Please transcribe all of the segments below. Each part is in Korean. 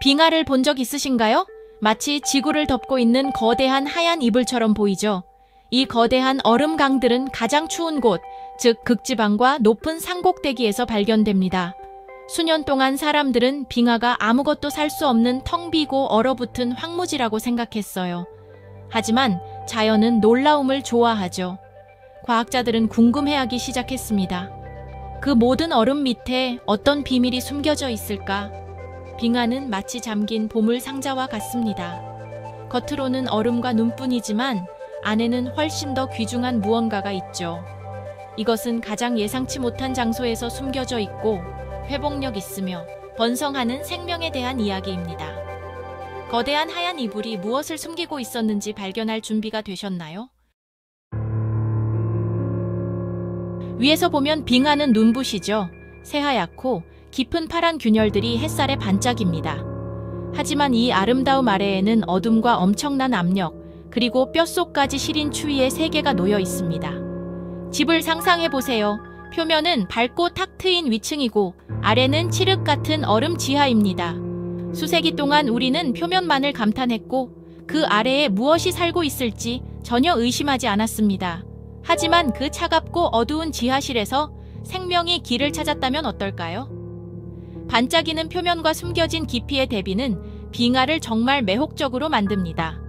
빙하를 본 적 있으신가요? 마치 지구를 덮고 있는 거대한 하얀 이불처럼 보이죠. 이 거대한 얼음강들은 가장 추운 곳, 즉 극지방과 높은 산꼭대기에서 발견됩니다. 수년 동안 사람들은 빙하가 아무것도 살 수 없는 텅 비고 얼어붙은 황무지라고 생각했어요. 하지만 자연은 놀라움을 좋아하죠. 과학자들은 궁금해하기 시작했습니다. 그 모든 얼음 밑에 어떤 비밀이 숨겨져 있을까? 빙하는 마치 잠긴 보물 상자와 같습니다. 겉으로는 얼음과 눈뿐이지만 안에는 훨씬 더 귀중한 무언가가 있죠. 이것은 가장 예상치 못한 장소에서 숨겨져 있고 회복력 있으며 번성하는 생명에 대한 이야기입니다. 거대한 하얀 이불이 무엇을 숨기고 있었는지 발견할 준비가 되셨나요? 위에서 보면 빙하는 눈부시죠. 새하얗고 깊은 파란 균열들이 햇살에 반짝입니다. 하지만 이 아름다움 아래에는 어둠과 엄청난 압력, 그리고 뼛속까지 시린 추위의 세계가 놓여 있습니다. 집을 상상해보세요. 표면은 밝고 탁 트인 위층이고 아래는 칠흑 같은 얼음 지하입니다. 수세기 동안 우리는 표면만을 감탄했고 그 아래에 무엇이 살고 있을지 전혀 의심하지 않았습니다. 하지만 그 차갑고 어두운 지하실에서 생명이 길을 찾았다면 어떨까요? 반짝이는 표면과 숨겨진 깊이의 대비는 빙하를 정말 매혹적으로 만듭니다.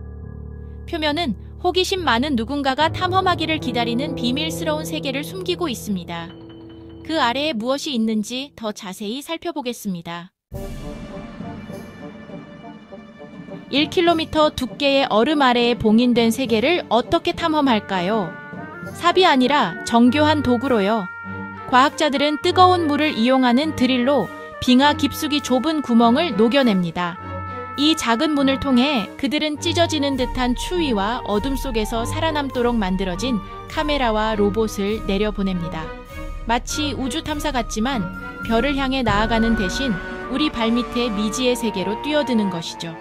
표면은 호기심 많은 누군가가 탐험하기를 기다리는 비밀스러운 세계를 숨기고 있습니다. 그 아래에 무엇이 있는지 더 자세히 살펴보겠습니다. 1km 두께의 얼음 아래에 봉인된 세계를 어떻게 탐험할까요? 삽이 아니라 정교한 도구로요. 과학자들은 뜨거운 물을 이용하는 드릴로 빙하 깊숙이 좁은 구멍을 녹여냅니다. 이 작은 문을 통해 그들은 찢어지는 듯한 추위와 어둠 속에서 살아남도록 만들어진 카메라와 로봇을 내려보냅니다. 마치 우주 탐사 같지만 별을 향해 나아가는 대신 우리 발밑에 미지의 세계로 뛰어드는 것이죠.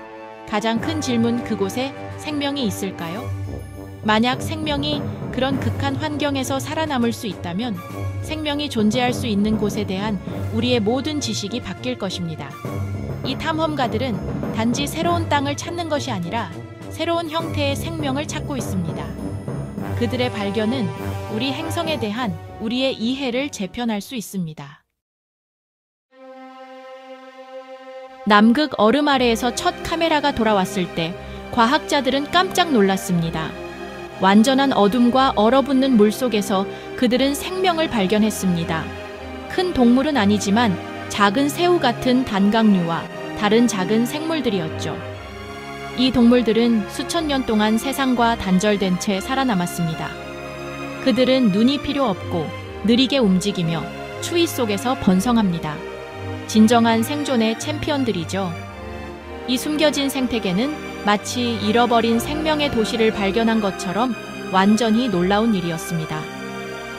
가장 큰 질문, 그곳에 생명이 있을까요? 만약 생명이 그런 극한 환경에서 살아남을 수 있다면 생명이 존재할 수 있는 곳에 대한 우리의 모든 지식이 바뀔 것입니다. 이 탐험가들은 단지 새로운 땅을 찾는 것이 아니라 새로운 형태의 생명을 찾고 있습니다. 그들의 발견은 우리 행성에 대한 우리의 이해를 재편할 수 있습니다. 남극 얼음 아래에서 첫 카메라가 돌아왔을 때 과학자들은 깜짝 놀랐습니다. 완전한 어둠과 얼어붙는 물속에서 그들은 생명을 발견했습니다. 큰 동물은 아니지만 작은 새우 같은 단각류와 다른 작은 생물들이었죠. 이 동물들은 수천 년 동안 세상과 단절된 채 살아남았습니다. 그들은 눈이 필요 없고 느리게 움직이며 추위 속에서 번성합니다. 진정한 생존의 챔피언들이죠. 이 숨겨진 생태계는 마치 잃어버린 생명의 도시를 발견한 것처럼 완전히 놀라운 일이었습니다.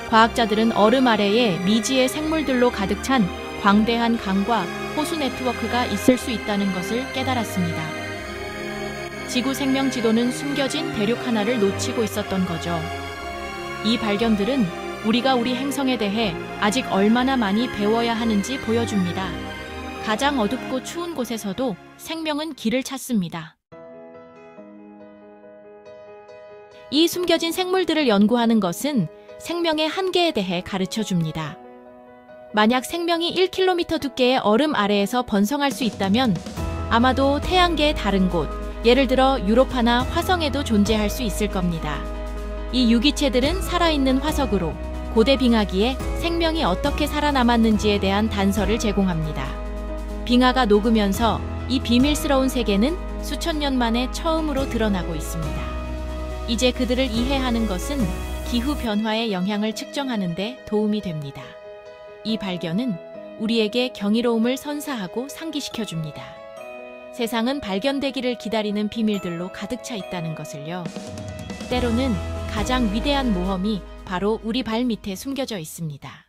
과학자들은 얼음 아래에 미지의 생물들로 가득 찬 광대한 강과 호수 네트워크가 있을 수 있다는 것을 깨달았습니다. 지구 생명 지도는 숨겨진 대륙 하나를 놓치고 있었던 거죠. 이 발견들은 우리가 우리 행성에 대해 아직 얼마나 많이 배워야 하는지 보여줍니다. 가장 어둡고 추운 곳에서도 생명은 길을 찾습니다. 이 숨겨진 생물들을 연구하는 것은 생명의 한계에 대해 가르쳐 줍니다. 만약 생명이 1km 두께의 얼음 아래에서 번성할 수 있다면 아마도 태양계의 다른 곳, 예를 들어 유로파나 화성에도 존재할 수 있을 겁니다. 이 유기체들은 살아있는 화석으로 고대 빙하기에 생명이 어떻게 살아남았는지에 대한 단서를 제공합니다. 빙하가 녹으면서 이 비밀스러운 세계는 수천 년 만에 처음으로 드러나고 있습니다. 이제 그들을 이해하는 것은 기후변화의 영향을 측정하는 데 도움이 됩니다. 이 발견은 우리에게 경이로움을 선사하고 상기시켜줍니다. 세상은 발견되기를 기다리는 비밀들로 가득 차 있다는 것을요. 때로는 가장 위대한 모험이 바로 우리 발 밑에 숨겨져 있습니다.